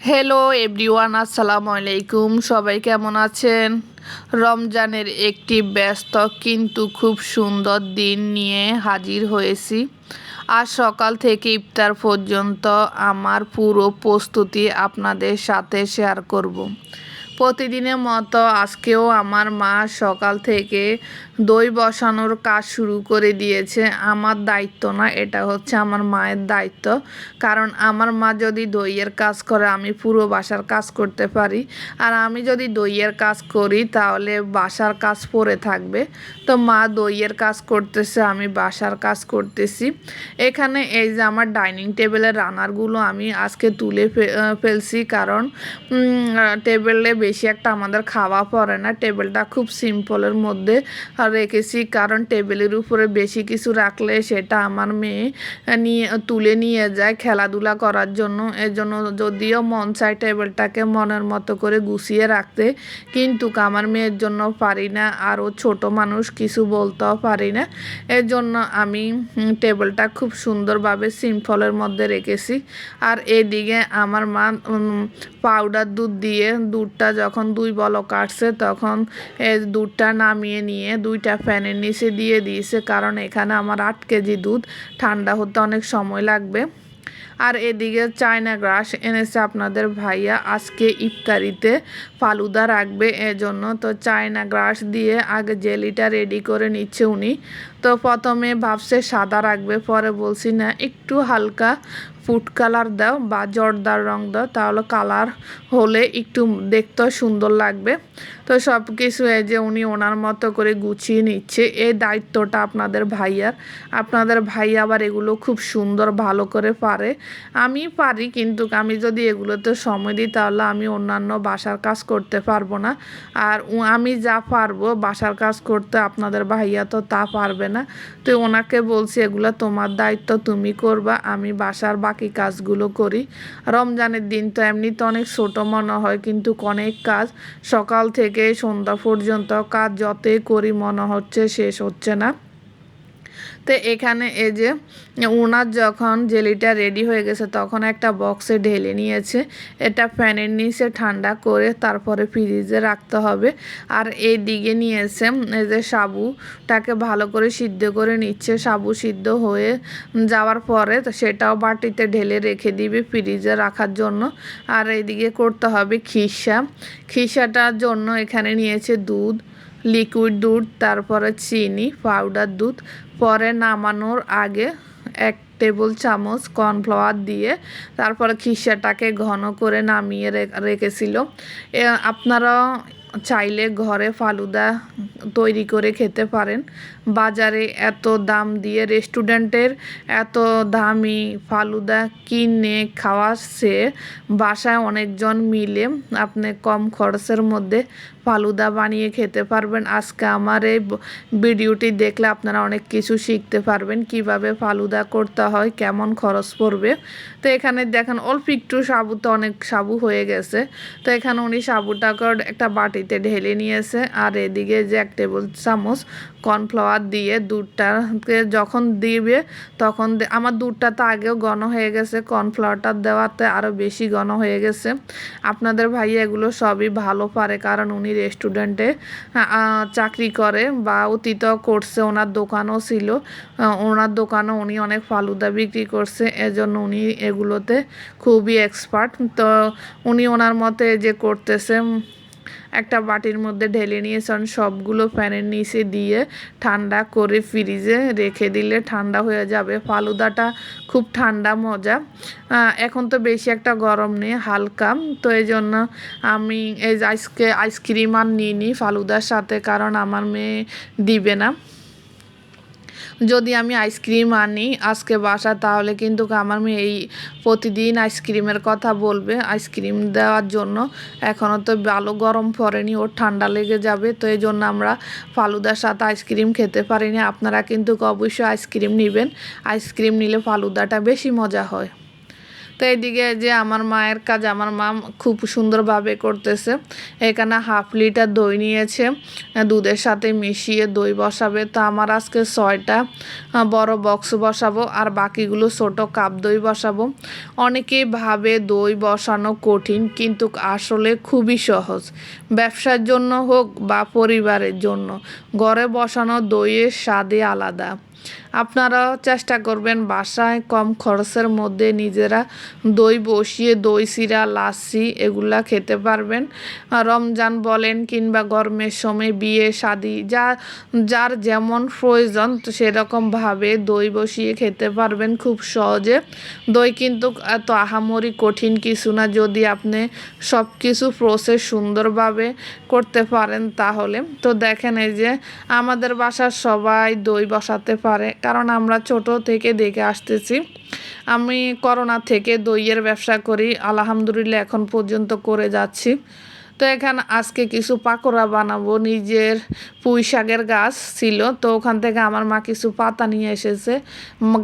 Hello everyone, আসসালামু আলাইকুম। সবাই কেমন আছেন? রমজানের একটি ব্যস্ত কিন্তু খুব সুন্দর দিন নিয়ে হাজির হয়েছি। আজ সকাল থেকে ইফতার পর্যন্ত আমার পুরো প্রস্তুতি আপনাদের সাথে শেয়ার করব। প্রতিদিনের মতো আজকেও আমার মা সকাল থেকে দই বসানোর কাজ শুরু করে দিয়েছে। আমার দায়িত্ব না, এটা হচ্ছে আমার মায়ের দায়িত্ব। কারণ আমার মা যদি দইয়ের কাজ করে আমি পুরো বাসার কাজ করতে পারি, আর আমি যদি দইয়ের কাজ করি তাহলে বাসার কাজ পড়ে থাকবে। তো মা দইয়ের কাজ করতেছে, আমি বাসার কাজ করতেছি। এখানে এই যে আমার ডাইনিং টেবিলের রান্নারগুলো আমি আজকে তুলে ফেলছি, কারণ টেবিলে বেশি একটা আমাদের খাওয়া পড়ে না। টেবিলটা খুব সিম্পলের মধ্যে রেখেছি, কারণ টেবিলের উপরে বেশি কিছু রাখলে সেটা আমার মেয়ে তুলে নিয়ে যায় খেলাধুলা করার জন্য। এর জন্য যদিও মন চায় টেবিলটাকে মনের মতো করে গুছিয়ে রাখতে, কিন্তু আমার মেয়ের জন্য পারি না, আর ও ছোটো মানুষ, কিছু বলতেও পারি না। এর জন্য আমি টেবিলটা খুব সুন্দরভাবে সিম্পলের মধ্যে রেখেছি। আর এদিকে আমার মা পাউডার দুধ দিয়ে দুধটা যখন 2 বলক কাটছে তখন দুধটা নামিয়ে নিয়ে 2টা ফ্যানের নিচে দিয়ে দিয়েছে, কারণ এখানে আমার 8 কেজি দুধ, ঠান্ডা হতে অনেক সময় লাগবে। আর এদিকে চায়না গ্রাস এনেছে আপনাদের ভাইয়া, আজকে ইফতারিতে ফালুদা রাখবে, এজন্য তো চায়না গ্রাস দিয়ে আগে জেলিটা রেডি করে নিচ্ছে উনি। তো প্রথমে ভাবছে সাদা রাখবে, পরে বলছি না, একটু হালকা ফুড কালার দাও বা জর্দার রং দাও, তাহলে কালার হলে একটু দেখতে সুন্দর লাগবে। তো সব কিছু এই যে উনি ওনার মতো করে গুছিয়ে নিচ্ছে। এই দায়িত্বটা আপনাদের ভাইয়ার। আপনাদের ভাইয়া আবার এগুলো খুব সুন্দর ভালো করে পারে। আমি পারি, কিন্তু আমি যদি এগুলোতে সময় দিই তাহলে আমি অন্যান্য বাসার কাজ করতে পারবো না। আর আমি যা পারবো বাসার কাজ করতে, আপনাদের ভাইয়া তো তা পারবে না। তো ওনাকে বলছি এগুলো তোমার দায়িত্ব, তুমি করবা, আমি বাসার বাকি কাজগুলো করি। রমজানের দিন তো এমনিতে অনেক ছোট মনে হয়, কিন্তু অনেক কাজ, সকাল থেকে সন্ধ্যা পর্যন্ত কাজ যতই করি মনে হচ্ছে শেষ হচ্ছে না। তো এখানে এই যে ওনার যখন জেলিটা রেডি হয়ে গেছে তখন একটা বক্সে ঢেলে নিয়েছে। এটা ফ্যানের নিচে ঠান্ডা করে তারপরে ফ্রিজে রাখতে হবে। আর এই দিকে নিয়েছে এই যে সাবুটাকে ভালো করে সিদ্ধ করে নিচ্ছে। সাবু সিদ্ধ হয়ে যাওয়ার পরে তো সেটাও বাটিতে ঢেলে রেখে দিবে ফ্রিজে রাখার জন্য। আর এইদিকে করতে হবে খিসাটার জন্য এখানে নিয়েছে দুধ, লিকুইড দুধ, তারপরে চিনি, পাউডার দুধ। পরে নামানোর আগে 1 টেবিল চামচ কর্নফ্লাওয়ার দিয়ে তারপরে খিসাটাকে ঘন করে নামিয়ে রেখেছিল। আপনারা চাইলে ঘরে ফালুদা তৈরি করে খেতে পারেন। বাজারে এত দাম দিয়ে রেস্টুরেন্টের এত দামি ফালুদা কিনে খাওয়ার চেয়ে বাসায় অনেকজন মিলে আপনি কম খরচের মধ্যে ফালুদা বানিয়ে খেতে পারবেন। আজকে আমার এই ভিডিওটি দেখলে আপনারা অনেক কিছু শিখতে পারবেন, কিভাবে ফালুদা করতে হয়, কেমন খরচ পড়বে। তো এখানে দেখেন অল্প একটু সাবুতে অনেক সাবু হয়ে গেছে। তো এখানে উনি সাবুটাকে একটা বাটিতে ঢেলে নিয়েছে। আর এদিকে যে 1 টেবিল চামচ কর্নফ্লাওয়ার দিয়ে দুধটাকে যখন দিবে তখন আমার দুধটা তো আগেও ঘন হয়ে গেছে, কর্নফ্লাওয়ারটা দেওয়াতে আরও বেশি ঘন হয়ে গেছে। আপনাদের ভাইয়া এগুলো সবই ভালো পারে, কারণ উনি রেস্টুরেন্টে চাকরি করে বা অতীত করছে, ওনার দোকানও ছিল। ওনার দোকানও উনি অনেক ফালুদা বিক্রি করছে, এজন্য উনি এগুলোতে খুবই এক্সপার্ট। তো উনি ওনার মতে যে করতেছে, একটা বাটির মধ্যে ঢেলে নিয়েছেন, সবগুলো ফ্যানের নিচে দিয়ে ঠান্ডা করে ফ্রিজে রেখে দিলে ঠান্ডা হয়ে যাবে। ফালুদাটা খুব ঠান্ডা মজা। এখন তো বেশি একটা গরম নেই, হালকা। তো এই জন্য আমি এই আজকে আইসক্রিম আর নিইনি ফালুদার সাথে, কারণ আমার মেয়ে দিবে না। যদি আমি আইসক্রিম আনি আজকে বাসা, তাহলে কিন্তু আমার মেয়ে এই প্রতিদিন আইসক্রিমের কথা বলবে আইসক্রিম দেওয়ার জন্য। এখনও তো ভালো গরম পড়েনি, ওর ঠান্ডা লেগে যাবে। তো এই জন্য আমরা ফালুদার সাথে আইসক্রিম খেতে পারি না। আপনারা কিন্তু অবশ্যই আইসক্রিম নেবেন, আইসক্রিম নিলে ফালুদাটা বেশি মজা হয়। তো তো এইদিকে যে আমার মায়ের কাজ আমার মা খুব সুন্দরভাবে করতেছে। এখানে হাফ লিটার দই নিয়েছে, দুধের সাথে মিশিয়ে দই বসাবে। তো আমার আজকে 6টা বড় বক্স বসাবো আর বাকিগুলো ছোট কাপ দই বসাবো। অনেকেই ভাবে দই বসানো কঠিন, কিন্তু আসলে খুবই সহজ। ব্যবসার জন্য হোক বা পরিবারের জন্য, ঘরে বসানো দইয়ের স্বাদই আলাদা। আপনারাও চেষ্টা করবেন বাসায় কম খরচের মধ্যে নিজেরা দই বসিয়ে দই চিরা, লাচ্ছি এগুলা খেতে পারবেন। রমজান বলেন কিংবা গরমের সময় বিয়ে শাদী যার যেমন প্রয়োজন তো সেরকমভাবে দই বসিয়ে খেতে পারবেন খুব সহজে। দই কিন্তু এত আহামরি কঠিন কিছু না, যদি আপনি সব কিছু প্রসেস সুন্দরভাবে করতে পারেন তাহলে। তো দেখেন এই যে আমাদের বাসার সবাই দই বসাতে পারে, কারণ আমরা ছোট থেকে দেখে আসতেছি। আমি করোনা থেকে দইয়ের ব্যবসা করি, আলহামদুলিল্লাহ এখন পর্যন্ত করে যাচ্ছি। তো এখানে আজকে কিছু পাকোড়া বানাবো। নিজের পুঁই শাকের গাছ ছিল, তো ওখান থেকে আমার মা কিছু পাতা নিয়ে এসেছে।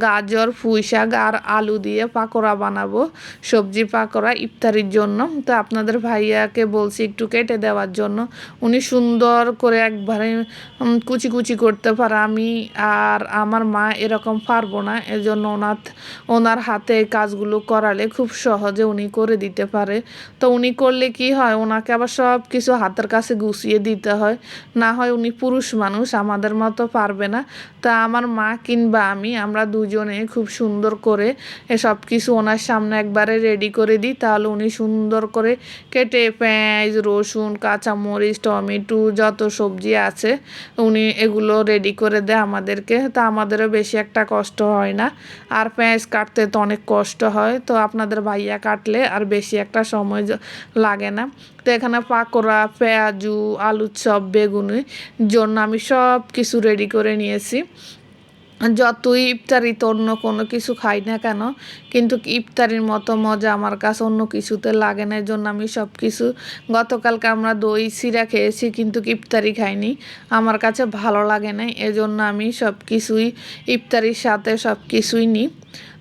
গাজর, পুঁই শাক আর আলু দিয়ে পাকোড়া বানাবো, সবজি পাকোড়া ইফতারির জন্য। তো আপনাদের ভাইয়াকে বলছি একটু কেটে দেওয়ার জন্য, উনি সুন্দর করে একবারে কুচি কুচি করতে পারে। আমি আর আমার মা এরকম পারবো না, এজন্য ওনার হাতে এই কাজগুলো করালে খুব সহজে উনি করে দিতে পারে। তো উনি করলে কি হয়, ওনাকে আবার সব কিছু হাতের কাছে গুছিয়ে দিতে হয়, না হয় উনি পুরুষ মানুষ আমাদের মতো পারবে না। তা আমার মা কিংবা আমরা দুজনে খুব সুন্দর করে সব কিছু ওনার সামনে একবারে রেডি করে দিই, তাহলে উনি সুন্দর করে কেটে পেঁয়াজ, রসুন, কাঁচামরিচ, টমেটো যত সবজি আছে উনি এগুলো রেডি করে দেয় আমাদেরকে। তা আমাদেরও বেশি একটা কষ্ট হয় না, আর পেঁয়াজ কাটতে তো অনেক কষ্ট হয়, তো আপনাদের ভাইয়া কাটলে আর বেশি একটা সময় লাগে না। তো এখানে পাকোড়া, পেঁয়াজু, আলুর চপ, বেগুনের জন্য আমি সব কিছু রেডি করে নিয়েছি। যতই ইফতারিতে অন্য কোনো কিছু খাই না কেন, কিন্তু ইফতারির মতো মজা আমার কাছে অন্য কিছুতে লাগে না। এর জন্য আমি সব কিছু, গতকালকে আমরা দই চিরা খেয়েছি কিন্তু ইফতারি খাইনি, আমার কাছে ভালো লাগে না, এজন্য আমি সব কিছুই ইফতারির সাথে সব কিছুই নিই।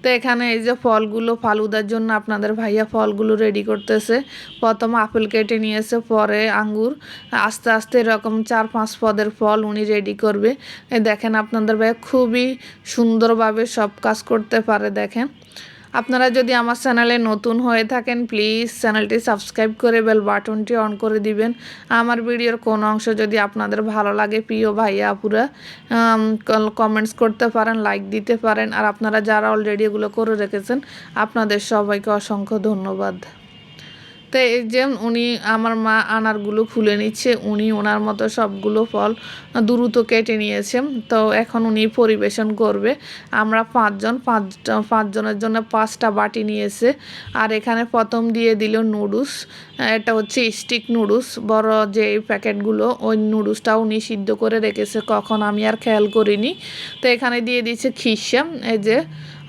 তো এখানে এই যে ফলগুলো ফালুদার জন্য আপনাদের ভাইয়া ফলগুলো রেডি করতেছে। প্রথম আপেল কেটে নিয়েছে, পরে আঙ্গুর, আস্তে আস্তে এরকম 4-5 পদের ফল উনি রেডি করবে। দেখেন আপনাদের ভাইয়া খুবই সুন্দরভাবে সব কাজ করতে পারে। দেখেন, আপনারা যদি আমার চ্যানেলে নতুন হয়ে থাকেন প্লিজ চ্যানেলটি সাবস্ক্রাইব করে বেল বাটনটি অন করে দিবেন। আমার ভিডিওর কোন অংশ যদি আপনাদের ভালো লাগে প্রিয় ভাইয়া আপুরা কমেন্টস করতে পারেন, লাইক দিতে পারেন। আর আপনারা যারা অলরেডি এগুলো করে রেখেছেন আপনাদের সবাইকে অসংখ্য ধন্যবাদ। তো এই যে উনি আমার মা আনারগুলো খুলে নিচ্ছে, উনি ওনার মতো সবগুলো ফল দ্রুত কেটে নিয়েছে। তো এখন উনি পরিবেশন করবে। আমরা পাঁচজনের জন্য 5টা বাটি নিয়েছে। আর এখানে প্রথম দিয়ে দিল নুডলস, এটা হচ্ছে স্টিক নুডলস, বড় যে প্যাকেটগুলো, ওই নুডলসটা উনি সিদ্ধ করে রেখেছে, কখন আমি আর খেয়াল করিনি। তো এখানে দিয়ে দিচ্ছে খিসা, এই যে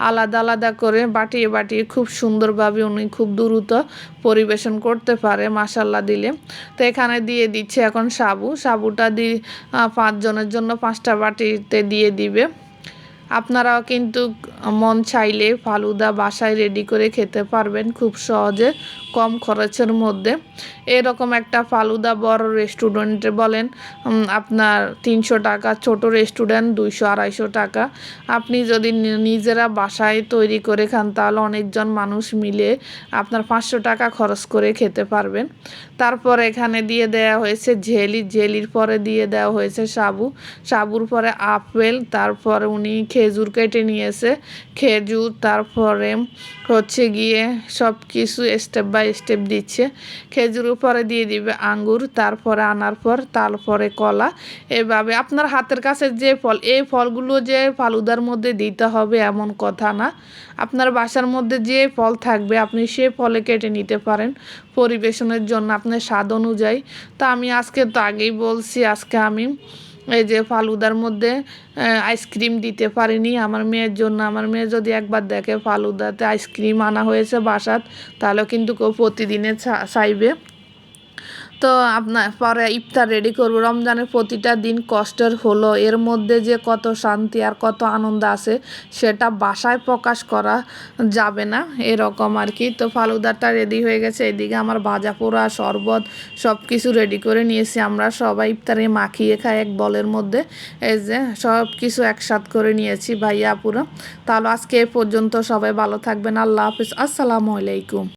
আলাদা আলাদা করে বাটিয়ে বাটিয়ে খুব সুন্দরভাবে উনি খুব দ্রুত পরিবেশন করতে পারে মাশাল্লাহ দিলে। তো এখানে দিয়ে দিচ্ছে এখন সাবুটা দিয়ে 5 জনের জন্য 5টা বাটিতে দিয়ে দিবে। আপনারাও কিন্তু মন চাইলে ফালুদা বাসায় রেডি করে খেতে পারবেন খুব সহজে, কম খরচের মধ্যে। এরকম একটা ফালুদা বড় রেস্টুরেন্টে বলেন আপনার 300 টাকা, ছোট রেস্টুরেন্ট 200-250 টাকা। আপনি যদি নিজেরা বাসায় তৈরি করে খান তাহলে অনেকজন মানুষ মিলে আপনার 500 টাকা খরচ করে খেতে পারবেন। তারপর এখানে দিয়ে দেওয়া হয়েছে জেলির পরে দিয়ে দেওয়া হয়েছে সাবুর পরে আপেল, তারপরে উনি খেজুর কেটে নিয়েছে, খেজুর, তারপরে হচ্ছে গিয়ে সব কিছু স্টেপ বাই স্টেপ দিচ্ছে। খেজুর পরে দিয়ে দিবে আঙ্গুর, তারপরে আনার পর তারপরে কলা। এভাবে আপনার হাতের কাছে যে ফল, এই ফলগুলো যে ফালুদার মধ্যে দিতে হবে এমন কথা না, আপনার বাসার মধ্যে যে ফল থাকবে আপনি সে ফলে কেটে নিতে পারেন পরিবেশনের জন্য আপনার স্বাদ অনুযায়ী। তো আমি আজকে তো আগেই বলছি, আজকে আমি এই যে ফালুদার মধ্যে আইসক্রিম দিতে পারিনি আমার মেয়ের জন্য। আমার মেয়ে যদি একবার দেখে ফালুদাতে আইসক্রিম আনা হয়েছে বাসাত, তাহলে কিন্তু কেউ প্রতিদিনে চাইবে। তো আপনার পরে ইফতার রেডি করব। রমজানের প্রতিটা দিন কষ্টের হলো এর মধ্যে যে কত শান্তি আর কত আনন্দ আছে সেটা বাসায় প্রকাশ করা যাবে না, এরকম আর কি। তো ফালুদাটা রেডি হয়ে গেছে, এদিকে আমার ভাজা পোড়া শরবত সব কিছু রেডি করে নিয়েছি। আমরা সবাই ইফতারে মাখিয়ে খাই এক বলের মধ্যে। এই যে সব কিছু একসাথ করে নিয়েছি ভাইয়া আপুরা। তাহলে আজকে এ পর্যন্ত, সবাই ভালো থাকবেন, আল্লাহ হাফিজ, আসসালামু আলাইকুম।